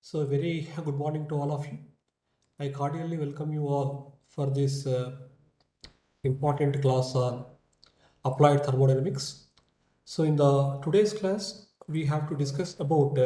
So, a very good morning to all of you. I cordially welcome you all for this important class on applied thermodynamics. So, in the today's class, we have to discuss about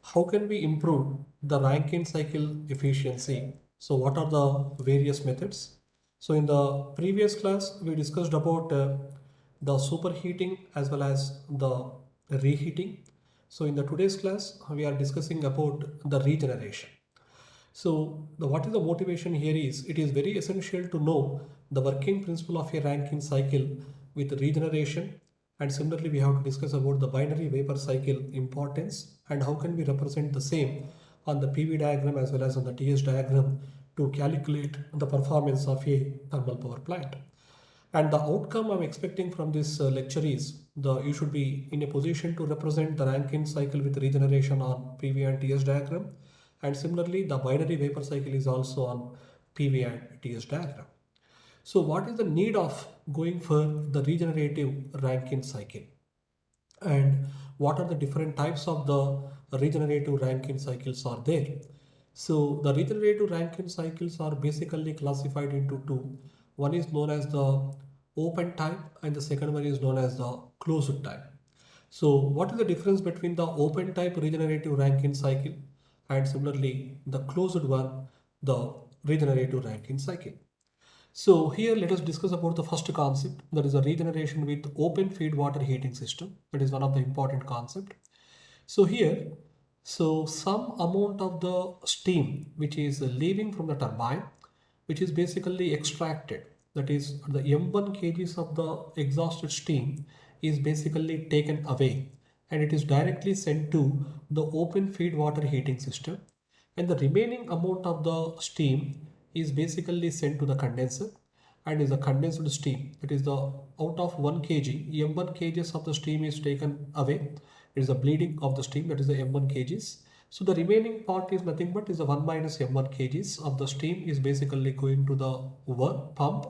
how can we improve the Rankine cycle efficiency. So, what are the various methods? So, in the previous class, we discussed about the superheating as well as the reheating. So, in the today's class, we are discussing about the regeneration. So what is the motivation here is it is very essential to know the working principle of a Rankine cycle with regeneration, and similarly we have to discuss about the binary vapor cycle importance and how can we represent the same on the PV diagram as well as on the TS diagram to calculate the performance of a thermal power plant. And the outcome I'm expecting from this lecture is you should be in a position to represent the Rankine cycle with regeneration on PV and TS diagram. And similarly, the binary vapor cycle is also on PV and TS diagram. So what is the need of going for the regenerative Rankine cycle? And what are the different types of the regenerative Rankine cycles are there? So the regenerative Rankine cycles are basically classified into two. One is known as the open type and the second one is known as the closed type. So what is the difference between the open type regenerative Rankine cycle and similarly the closed one, the regenerative Rankine cycle? So here let us discuss about the first concept, that is a regeneration with open feed water heating system. That is one of the important concept. So here, so some amount of the steam which is leaving from the turbine, which is basically extracted, that is the M1 kgs of the exhausted steam is basically taken away and it is directly sent to the open feed water heating system, and the remaining amount of the steam is basically sent to the condenser and is a condensed steam. It is the out of 1 kg, M1 kgs of the steam is taken away. It is the bleeding of the steam, that is the M1 kgs. So the remaining part is nothing but is the 1 minus M1 kgs of the steam is basically going to the pump,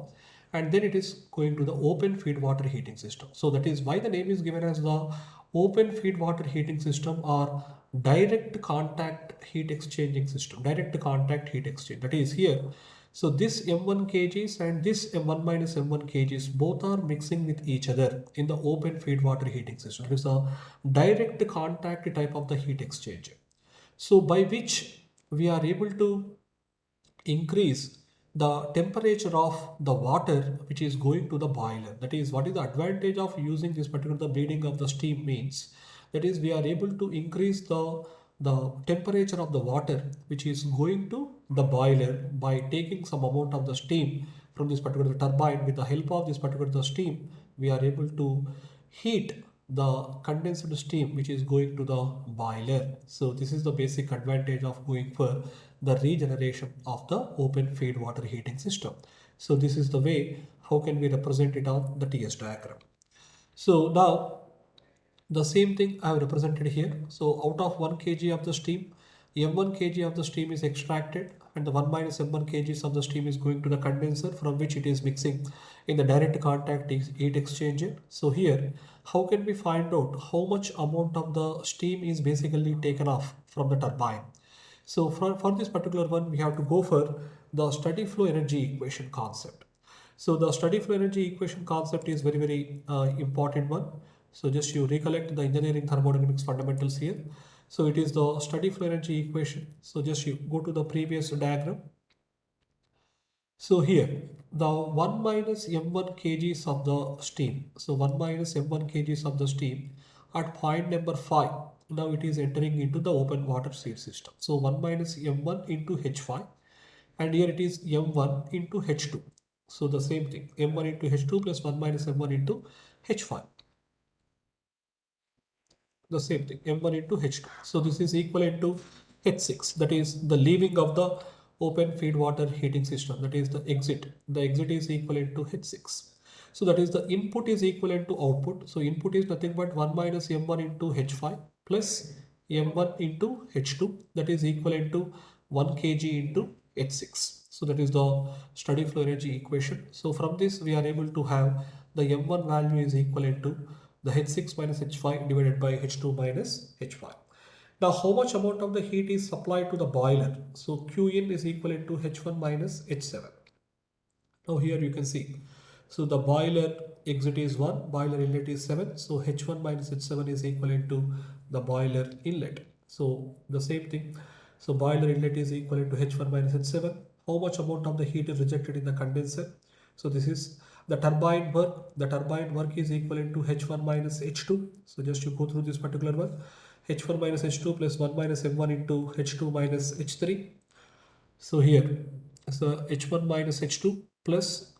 and then it is going to the open feed water heating system. So that is why the name is given as the open feed water heating system or direct contact heat exchanging system, direct contact heat exchange. That is here. So this M1 kgs and this M1 minus M1 kgs both are mixing with each other in the open feed water heating system. It is a direct contact type of the heat exchanger. So by which we are able to increase the temperature of the water which is going to the boiler. That is, what is the advantage of using this particular the bleeding of the steam means, that is we are able to increase the temperature of the water which is going to the boiler by taking some amount of the steam from this particular turbine. With the help of this particular the steam, we are able to heat the condensed steam which is going to the boiler. So this is the basic advantage of going for the regeneration of the open feed water heating system. So this is the way how can we represent it on the TS diagram. So now the same thing I have represented here. So out of 1 kg of the steam, M1 kg of the steam is extracted and the 1 minus M1 kgs of the steam is going to the condenser from which it is mixing in the direct contact heat exchanger. So here, how can we find out how much amount of the steam is basically taken off from the turbine? So for this particular one, we have to go for the steady flow energy equation concept. So the steady flow energy equation concept is very important one. So just you recollect the engineering thermodynamics fundamentals here. So it is the steady flow energy equation. So just you go to the previous diagram. So here the 1 minus m1 kgs of the steam. So 1 minus m1 kgs of the steam at point number 5. Now it is entering into the open water seed system. So 1 minus m1 into h5, and here it is m1 into h2. So the same thing, m1 into h2 plus 1 minus m1 into h5. The same thing, m1 into h2. So this is equivalent to h6, that is the leaving of the open feed water heating system, that is the exit. The exit is equivalent to h6. So that is the input is equivalent to output. So input is nothing but 1 minus m1 into h5 plus m1 into h2, that is equivalent to 1 kg into h6. So that is the steady flow energy equation. So from this we are able to have the m1 value is equivalent to the h6 minus h5 divided by h2 minus h5. Now, how much amount of the heat is supplied to the boiler? So Q in is equivalent to H1 minus H7. Now here you can see. So the boiler exit is 1, boiler inlet is 7. So H1 minus H7 is equivalent to the boiler inlet. So the same thing. So boiler inlet is equivalent to H1 minus H7. How much amount of the heat is rejected in the condenser? So this is the turbine work. The turbine work is equivalent to H1 minus H2. So just you go through this particular one. H1 minus H2 plus 1 minus M1 into H2 minus H3. So here, so H1 minus H2 plus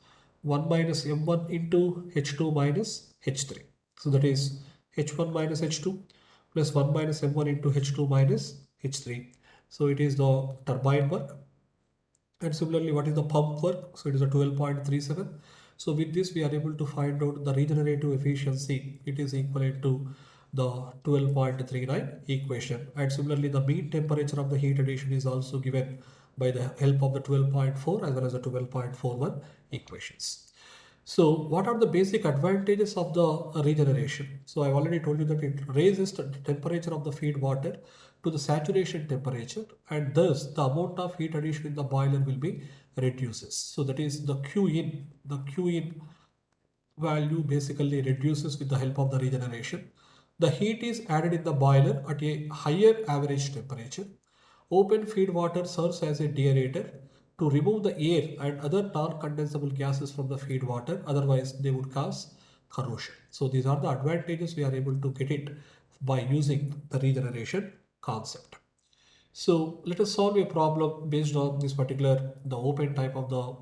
1 minus M1 into H2 minus H3. So that is H1 minus H2 plus 1 minus M1 into H2 minus H3. So it is the turbine work. And similarly, what is the pump work? So it is a 12.37. So with this, we are able to find out the regenerative efficiency. It is equivalent to the 12.39 equation. And similarly, the mean temperature of the heat addition is also given by the help of the 12.4 as well as the 12.41 equations. So what are the basic advantages of the regeneration? So I've already told you that it raises the temperature of the feed water to the saturation temperature, and thus the amount of heat addition in the boiler will be reduces. So that is the Q in. The Q in value basically reduces with the help of the regeneration. The heat is added in the boiler at a higher average temperature. Open feed water serves as a deaerator to remove the air and other non-condensable gases from the feed water, otherwise they would cause corrosion. So these are the advantages we are able to get it by using the regeneration concept. So let us solve a problem based on this particular, the open type of the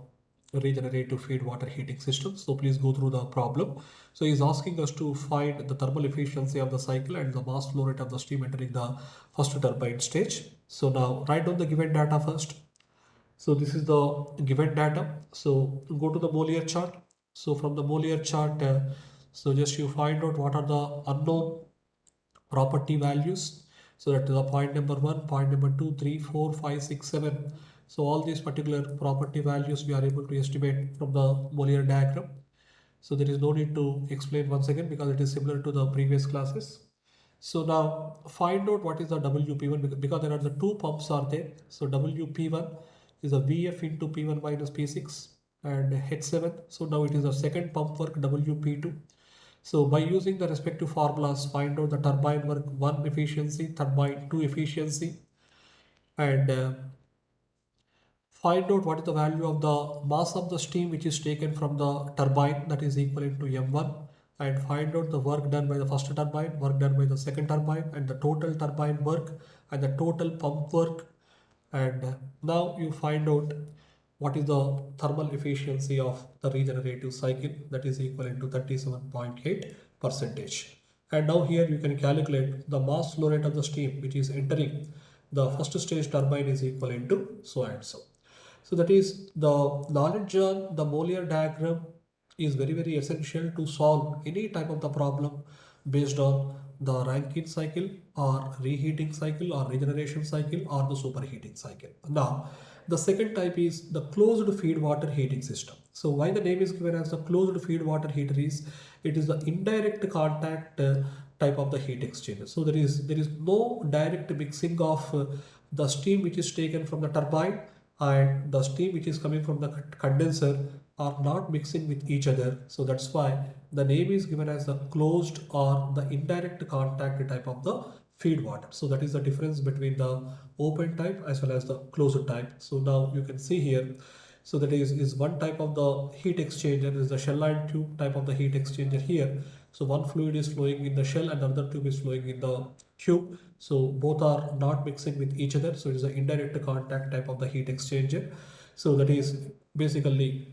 regenerative feed water heating system. So please go through the problem. So he's asking us to find the thermal efficiency of the cycle and the mass flow rate of the steam entering the first turbine stage. So now write down the given data first. So this is the given data. So go to the Molière chart. So from the Molière chart, so just you find out what are the unknown property values. So that is the point number 1, point number 2, 3, 4, 5, 6, 7. So all these particular property values we are able to estimate from the Molière diagram. So there is no need to explain once again because it is similar to the previous classes. So now find out what is the WP1 because there are the two pumps are there. So WP1 is a VF into P1 minus P6 and H7. So now it is a second pump work WP2. So by using the respective formulas, find out the turbine work 1 efficiency, turbine 2 efficiency, and find out what is the value of the mass of the steam which is taken from the turbine, that is equivalent to M1, and find out the work done by the first turbine, work done by the second turbine, and the total turbine work and the total pump work. And now you find out what is the thermal efficiency of the regenerative cycle, that is equivalent to 37.8 percentage. And now here you can calculate the mass flow rate of the steam which is entering the first stage turbine is equivalent to so and so. So that is the knowledge on the Molière diagram is very, very essential to solve any type of the problem based on the Rankine cycle or reheating cycle or regeneration cycle or the superheating cycle. Now, the second type is the closed feed water heating system. So why the name is given as the closed feed water heater is it is the indirect contact type of the heat exchanger. So there is no direct mixing of the steam which is taken from the turbine and the steam which is coming from the condenser are not mixing with each other. So that's why the name is given as the closed or the indirect contact type of the feed water. So that is the difference between the open type as well as the closed type. So now you can see here. So that is one type of the heat exchanger is the shell and tube type of the heat exchanger here. So one fluid is flowing in the shell and another tube is flowing in the tube. So both are not mixing with each other. So it is an indirect contact type of the heat exchanger. So that is basically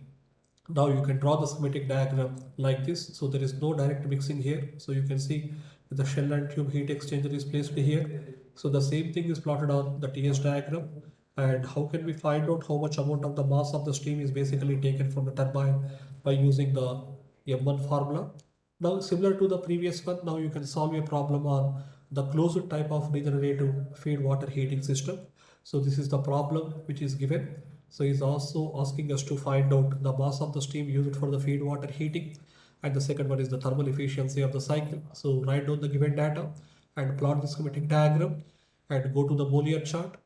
now you can draw the schematic diagram like this. So there is no direct mixing here. So you can see the shell and tube heat exchanger is placed here. So the same thing is plotted on the TS diagram. And how can we find out how much amount of the mass of the steam is basically taken from the turbine by using the M1 formula. Now similar to the previous one, now you can solve a problem on the closed type of regenerative feed water heating system. So this is the problem which is given. So he's also asking us to find out the mass of the steam used for the feed water heating, and the second one is the thermal efficiency of the cycle. So write down the given data and plot the schematic diagram. and go to the Boolean chart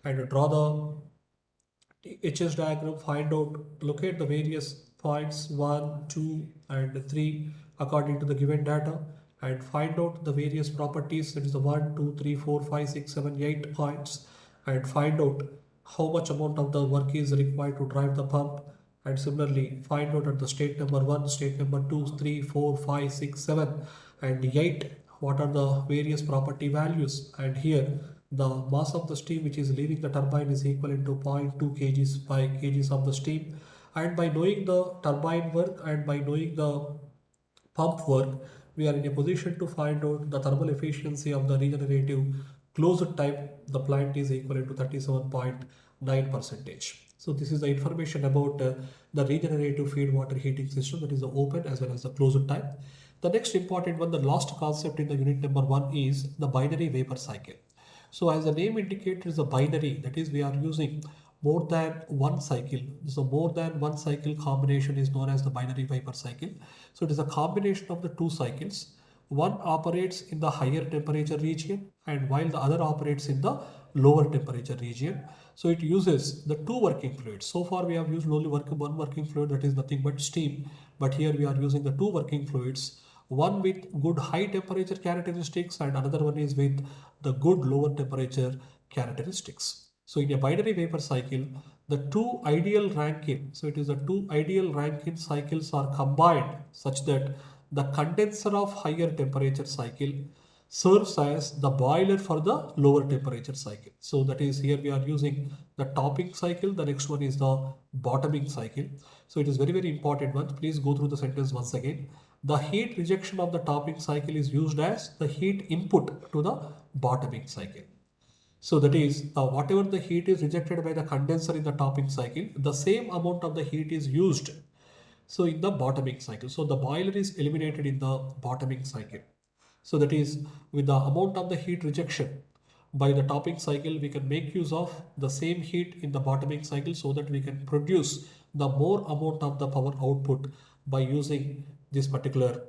and draw the HS diagram, find out, locate the various points 1, 2 and 3 according to the given data, and find out the various properties, that is the 1, 2, 3, 4, 5, 6, 7, 8 points, and find out how much amount of the work is required to drive the pump, and similarly find out at the state number 1, state number 2, 3, 4, 5, 6, 7 and 8 what are the various property values, and here the mass of the steam which is leaving the turbine is equivalent to 0.2 kgs by kgs of the steam. And by knowing the turbine work and by knowing the pump work, we are in a position to find out the thermal efficiency of the regenerative closed type. The plant is equivalent to 37.9 percentage. So this is the information about the regenerative feed water heating system, that is the open as well as the closed type. The next important one, the last concept in the unit number 1 is the binary vapor cycle. So as the name indicates, is a binary, that is we are using more than one cycle. So more than one cycle combination is known as the binary vapor cycle. So it is a combination of the two cycles. One operates in the higher temperature region and while the other operates in the lower temperature region. So it uses the two working fluids. So far we have used only one working fluid, that is nothing but steam. But here we are using the two working fluids, one with good high temperature characteristics and another one is with the good lower temperature characteristics. So in a binary vapor cycle, the two ideal Rankine, so it is the two ideal Rankine cycles are combined such that the condenser of higher temperature cycle serves as the boiler for the lower temperature cycle. So that is, here we are using the topping cycle, the next one is the bottoming cycle. So it is very important one. Please go through the sentence once again. The heat rejection of the topping cycle is used as the heat input to the bottoming cycle. So that is, whatever the heat is rejected by the condenser in the topping cycle, the same amount of the heat is used. So in the bottoming cycle, so the boiler is eliminated in the bottoming cycle. So that is, with the amount of the heat rejection by the topping cycle, we can make use of the same heat in the bottoming cycle so that we can produce the more amount of the power output by using this particular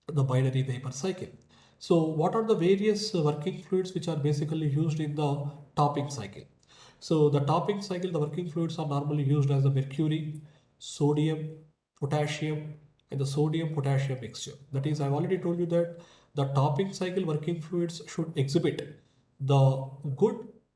the binary vapor cycle. So what are the various working fluids which are basically used in the topping cycle? So the topping cycle, the working fluids are normally used as the mercury, sodium, potassium and the sodium potassium mixture. That is, I've already told you that the topping cycle working fluids should exhibit the good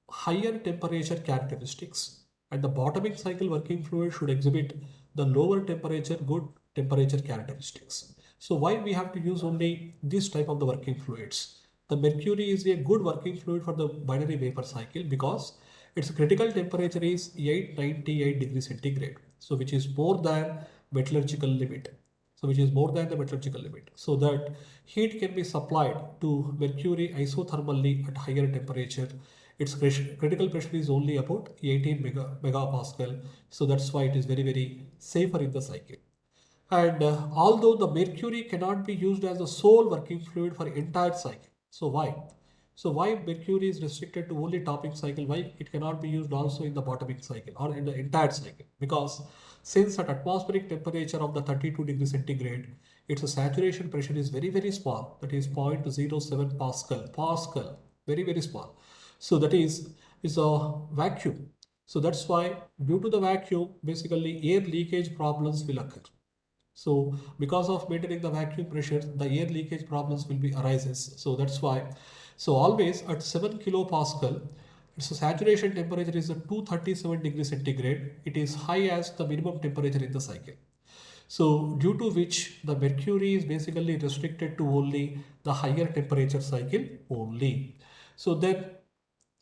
higher temperature characteristics and the bottoming cycle working fluid should exhibit the lower temperature good temperature characteristics. So why we have to use only this type of the working fluids? The mercury is a good working fluid for the binary vapor cycle because its critical temperature is 898 degrees centigrade. So which is more than metallurgical limit. So which is more than the metallurgical limit. So that heat can be supplied to mercury isothermally at higher temperature. Its critical pressure is only about 18 megapascal. So that's why it is very safer in the cycle. And although the mercury cannot be used as the sole working fluid for entire cycle. So why? So why mercury is restricted to only topping cycle? Why it cannot be used also in the bottoming cycle or in the entire cycle? Because since at atmospheric temperature of the 32 degrees centigrade, its saturation pressure is very small. That is 0.07 Pascal, very small. So that is a vacuum. So that's why due to the vacuum, basically air leakage problems will occur. So because of maintaining the vacuum pressure, the air leakage problems will be arises. So that's why. So always at 7 kilopascal, its saturation temperature is at 237 degrees centigrade. It is high as the minimum temperature in the cycle. So due to which the mercury is basically restricted to only the higher temperature cycle only. So then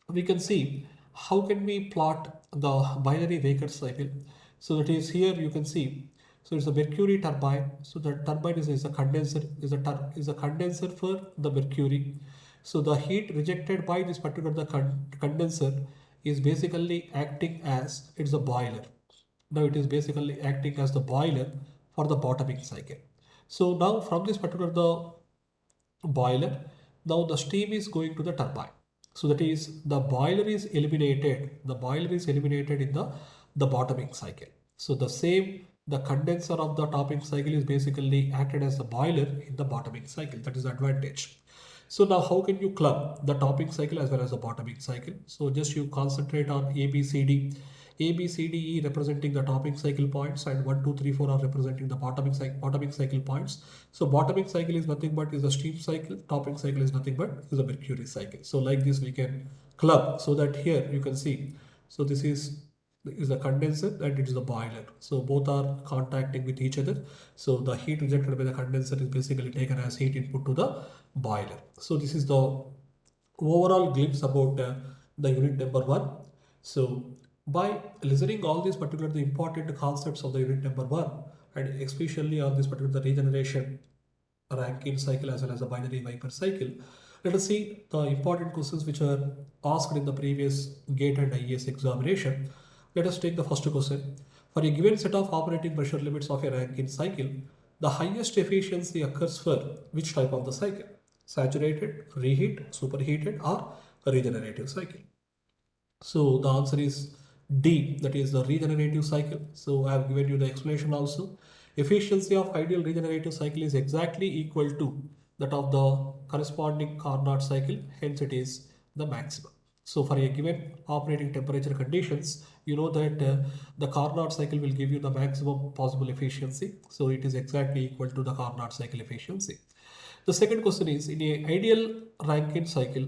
we can see how can we plot the binary vapor cycle. So that is, here you can see, so it's a mercury turbine. So the turbine is a condenser, is a condenser for the mercury. So the heat rejected by this particular condenser is basically acting as, it's a boiler. Now it is basically acting as the boiler for the bottoming cycle. So now from this particular the boiler, now the steam is going to the turbine. So that is, the boiler is eliminated in the bottoming cycle. So the same, the condenser of the topping cycle is basically acted as the boiler in the bottoming cycle. That is the advantage. So now how can you club the topping cycle as well as the bottoming cycle? So just you concentrate on A, B, C, D. A, B, C, D, E representing the topping cycle points, and 1, 2, 3, 4 are representing the bottoming cycle points. So bottoming cycle is nothing but is the steam cycle, topping cycle is nothing but is the mercury cycle. So like this we can club, so that here you can see. So this is the condenser and it is the boiler. So both are contacting with each other. So the heat rejected by the condenser is basically taken as heat input to the boiler. So this is the overall glimpse about the unit number 1. So by listening all these particular the important concepts of the unit number 1, and especially on this particular the regeneration Rankine cycle as well as the binary Viper cycle, let us see the important questions which are asked in the previous GATE and IES examination. Let us take the first question. For a given set of operating pressure limits of a Rankine cycle, the highest efficiency occurs for which type of the cycle? Saturated, reheat, superheated, or regenerative cycle? So the answer is D, that is the regenerative cycle. So I have given you the explanation also. Efficiency of ideal regenerative cycle is exactly equal to that of the corresponding Carnot cycle, hence it is the maximum. So for a given operating temperature conditions, you know that the Carnot cycle will give you the maximum possible efficiency. So it is exactly equal to the Carnot cycle efficiency. The second question is, in a Rankine cycle,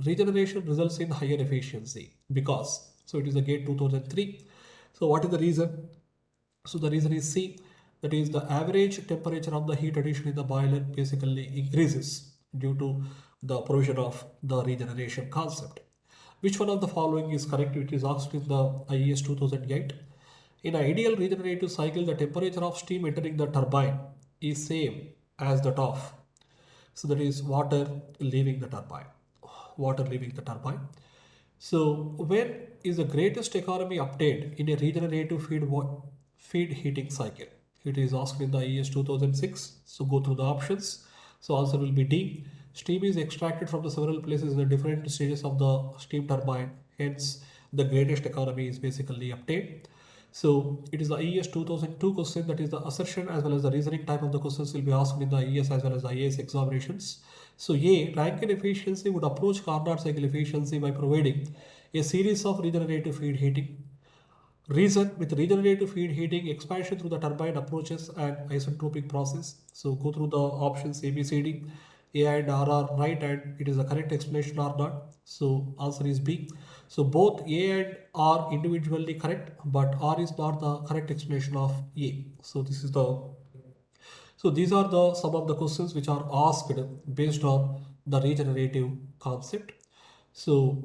regeneration results in higher efficiency because, so it is the GATE 2003. So what is the reason? So the reason is C, that is the average temperature of the heat addition in the boiler basically increases due to the provision of the regeneration concept. Which one of the following is correct? It is asked in the IES 2008. In an ideal regenerative cycle, the temperature of steam entering the turbine is same as that of, so that is water leaving the turbine. Water leaving the turbine. So when is the greatest economy obtained in a regenerative feed heating cycle? It is asked in the IES 2006. So go through the options. So answer will be D. Steam is extracted from the several places in the different stages of the steam turbine. Hence, the greatest economy is basically obtained. So it is the IES 2002 question, that is the assertion as well as the reasoning type of the questions will be asked in the IES as well as the IAS examinations. So A, Rankine efficiency would approach Carnot cycle efficiency by providing a series of regenerative feed heating. Reason, with regenerative feed heating, expansion through the turbine approaches an isentropic process. So go through the options A, B, C, D. A and R are right and it is the correct explanation or not. So answer is B. So both A and R individually correct, but R is not the correct explanation of A. So this is the, so these are the some of the questions which are asked based on the regenerative concept. So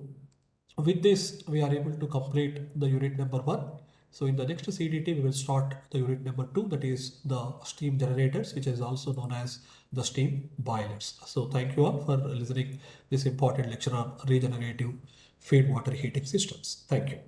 with this, we are able to complete the unit number 1. So in the next CDT, we will start the unit number 2, that is the steam generators, which is also known as the steam boilers. So thank you all for listening this important lecture on regenerative feed water heating systems. Thank you.